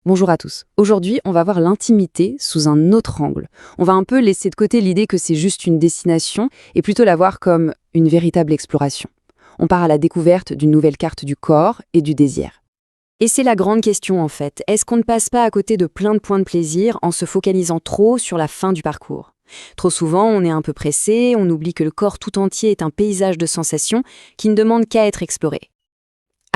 Bonjour à tous. Aujourd'hui, on va voir l'intimité sous un autre angle. On va un peu laisser de côté l'idée que c'est juste une destination et plutôt la voir comme une véritable exploration. On part à la découverte d'une nouvelle carte du corps et du désir. Et c'est la grande question en fait. Est-ce qu'on ne passe pas à côté de plein de points de plaisir en se focalisant trop sur la fin du parcours? Trop souvent, on est un peu pressé, on oublie que le corps tout entier est un paysage de sensations qui ne demande qu'à être exploré.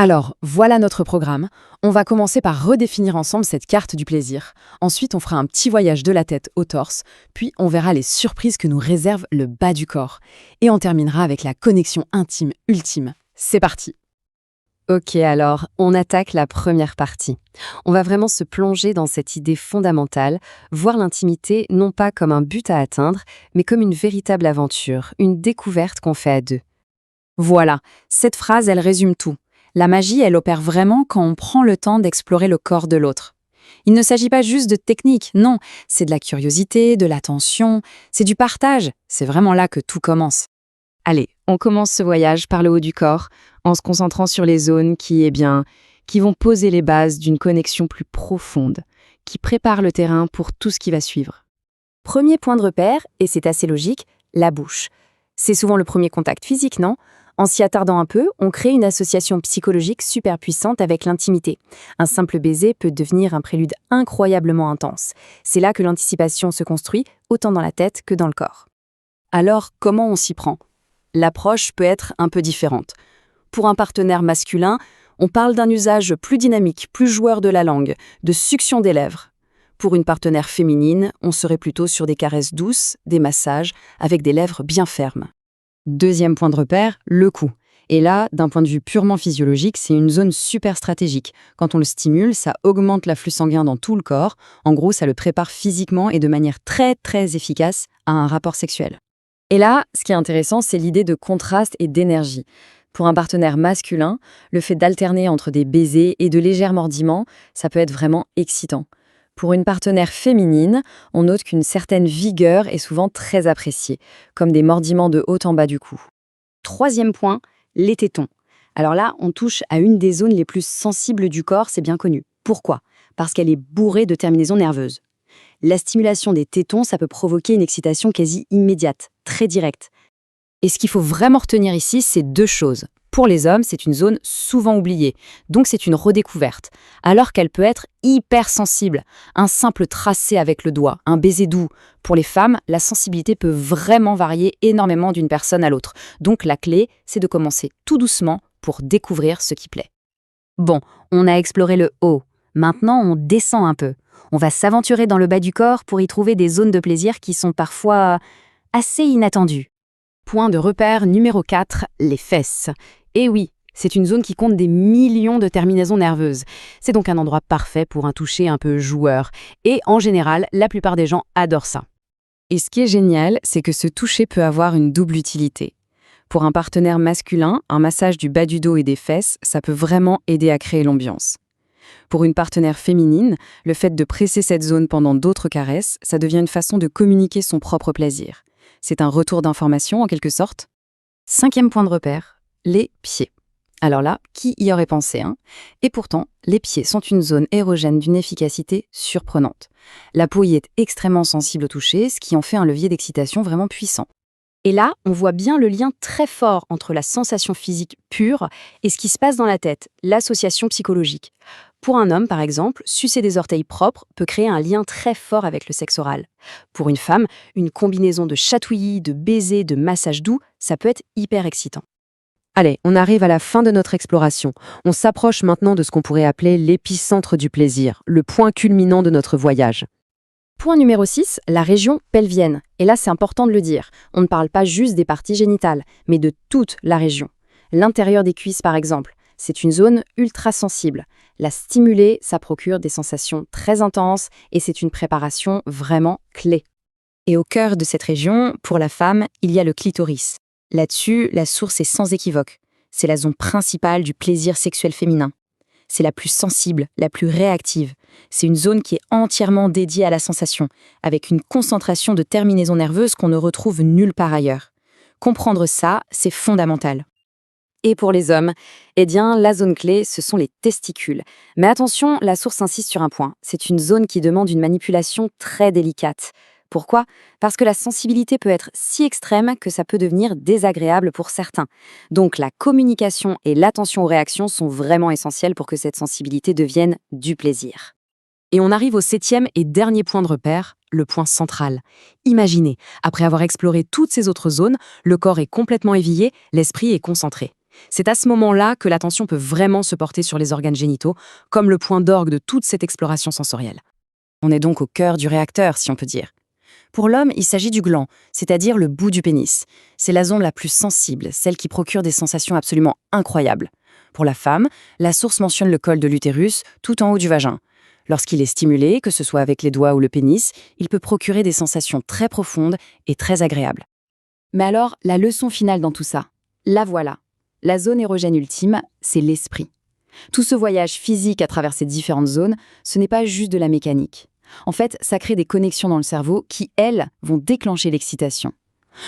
Alors, voilà notre programme. On va commencer par redéfinir ensemble cette carte du plaisir. Ensuite, on fera un petit voyage de la tête au torse, puis on verra les surprises que nous réserve le bas du corps. Et on terminera avec la connexion intime ultime. C'est parti! Ok, alors, on attaque la première partie. On va vraiment se plonger dans cette idée fondamentale, voir l'intimité non pas comme un but à atteindre, mais comme une véritable aventure, une découverte qu'on fait à deux. Voilà, cette phrase, elle résume tout. La magie, elle opère vraiment quand on prend le temps d'explorer le corps de l'autre. Il ne s'agit pas juste de technique, non, c'est de la curiosité, de l'attention, c'est du partage. C'est vraiment là que tout commence. Allez, on commence ce voyage par le haut du corps, en se concentrant sur les zones qui vont poser les bases d'une connexion plus profonde, qui prépare le terrain pour tout ce qui va suivre. Premier point de repère, et c'est assez logique, la bouche. C'est souvent le premier contact physique, non ? En s'y attardant un peu, on crée une association psychologique super puissante avec l'intimité. Un simple baiser peut devenir un prélude incroyablement intense. C'est là que l'anticipation se construit, autant dans la tête que dans le corps. Alors, comment on s'y prend ? L'approche peut être un peu différente. Pour un partenaire masculin, on parle d'un usage plus dynamique, plus joueur de la langue, de succion des lèvres. Pour une partenaire féminine, on serait plutôt sur des caresses douces, des massages, avec des lèvres bien fermes. Deuxième point de repère, le cou. Et là, d'un point de vue purement physiologique, c'est une zone super stratégique. Quand on le stimule, ça augmente l'afflux sanguin dans tout le corps. En gros, ça le prépare physiquement et de manière très très efficace à un rapport sexuel. Et là, ce qui est intéressant, c'est l'idée de contraste et d'énergie. Pour un partenaire masculin, le fait d'alterner entre des baisers et de légers mordiments, ça peut être vraiment excitant. Pour une partenaire féminine, on note qu'une certaine vigueur est souvent très appréciée, comme des mordiments de haut en bas du cou. Troisième point, les tétons. Alors là, on touche à une des zones les plus sensibles du corps, c'est bien connu. Pourquoi ? Parce qu'elle est bourrée de terminaisons nerveuses. La stimulation des tétons, ça peut provoquer une excitation quasi immédiate, très directe. Et ce qu'il faut vraiment retenir ici, c'est deux choses. Pour les hommes, c'est une zone souvent oubliée, donc c'est une redécouverte, alors qu'elle peut être hyper sensible. Un simple tracé avec le doigt, un baiser doux. Pour les femmes, la sensibilité peut vraiment varier énormément d'une personne à l'autre. Donc la clé, c'est de commencer tout doucement pour découvrir ce qui plaît. Bon, on a exploré le haut. Maintenant, on descend un peu. On va s'aventurer dans le bas du corps pour y trouver des zones de plaisir qui sont parfois assez inattendues. Point de repère numéro 4, les fesses. Et oui, c'est une zone qui compte des millions de terminaisons nerveuses. C'est donc un endroit parfait pour un toucher un peu joueur. Et en général, la plupart des gens adorent ça. Et ce qui est génial, c'est que ce toucher peut avoir une double utilité. Pour un partenaire masculin, un massage du bas du dos et des fesses, ça peut vraiment aider à créer l'ambiance. Pour une partenaire féminine, le fait de presser cette zone pendant d'autres caresses, ça devient une façon de communiquer son propre plaisir. C'est un retour d'information en quelque sorte. Cinquième point de repère, les pieds. Alors là, qui y aurait pensé, hein ? Et pourtant, les pieds sont une zone érogène d'une efficacité surprenante. La peau y est extrêmement sensible au toucher, ce qui en fait un levier d'excitation vraiment puissant. Et là, on voit bien le lien très fort entre la sensation physique pure et ce qui se passe dans la tête, l'association psychologique. Pour un homme, par exemple, sucer des orteils propres peut créer un lien très fort avec le sexe oral. Pour une femme, une combinaison de chatouillis, de baisers, de massages doux, ça peut être hyper excitant. Allez, on arrive à la fin de notre exploration. On s'approche maintenant de ce qu'on pourrait appeler l'épicentre du plaisir, le point culminant de notre voyage. Point numéro 6, la région pelvienne. Et là, c'est important de le dire. On ne parle pas juste des parties génitales, mais de toute la région. L'intérieur des cuisses, par exemple. C'est une zone ultra sensible. La stimuler, ça procure des sensations très intenses et c'est une préparation vraiment clé. Et au cœur de cette région, pour la femme, il y a le clitoris. Là-dessus, la source est sans équivoque. C'est la zone principale du plaisir sexuel féminin. C'est la plus sensible, la plus réactive. C'est une zone qui est entièrement dédiée à la sensation, avec une concentration de terminaisons nerveuses qu'on ne retrouve nulle part ailleurs. Comprendre ça, c'est fondamental. Et pour les hommes, eh bien, la zone clé, ce sont les testicules. Mais attention, la source insiste sur un point. C'est une zone qui demande une manipulation très délicate. Pourquoi? Parce que la sensibilité peut être si extrême que ça peut devenir désagréable pour certains. Donc la communication et l'attention aux réactions sont vraiment essentielles pour que cette sensibilité devienne du plaisir. Et on arrive au 7e et dernier point de repère, le point central. Imaginez, après avoir exploré toutes ces autres zones, le corps est complètement éveillé, l'esprit est concentré. C'est à ce moment-là que l'attention peut vraiment se porter sur les organes génitaux, comme le point d'orgue de toute cette exploration sensorielle. On est donc au cœur du réacteur, si on peut dire. Pour l'homme, il s'agit du gland, c'est-à-dire le bout du pénis. C'est la zone la plus sensible, celle qui procure des sensations absolument incroyables. Pour la femme, la source mentionne le col de l'utérus, tout en haut du vagin. Lorsqu'il est stimulé, que ce soit avec les doigts ou le pénis, il peut procurer des sensations très profondes et très agréables. Mais alors, la leçon finale dans tout ça, la voilà. La zone érogène ultime, c'est l'esprit. Tout ce voyage physique à travers ces différentes zones, ce n'est pas juste de la mécanique. En fait, ça crée des connexions dans le cerveau qui, elles, vont déclencher l'excitation.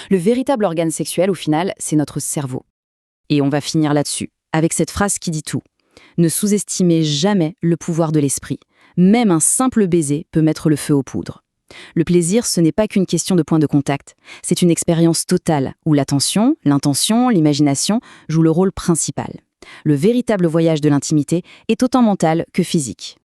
Le véritable organe sexuel, au final, c'est notre cerveau. Et on va finir là-dessus, avec cette phrase qui dit tout. Ne sous-estimez jamais le pouvoir de l'esprit. Même un simple baiser peut mettre le feu aux poudres. Le plaisir, ce n'est pas qu'une question de point de contact. C'est une expérience totale où l'attention, l'intention, l'imagination jouent le rôle principal. Le véritable voyage de l'intimité est autant mental que physique.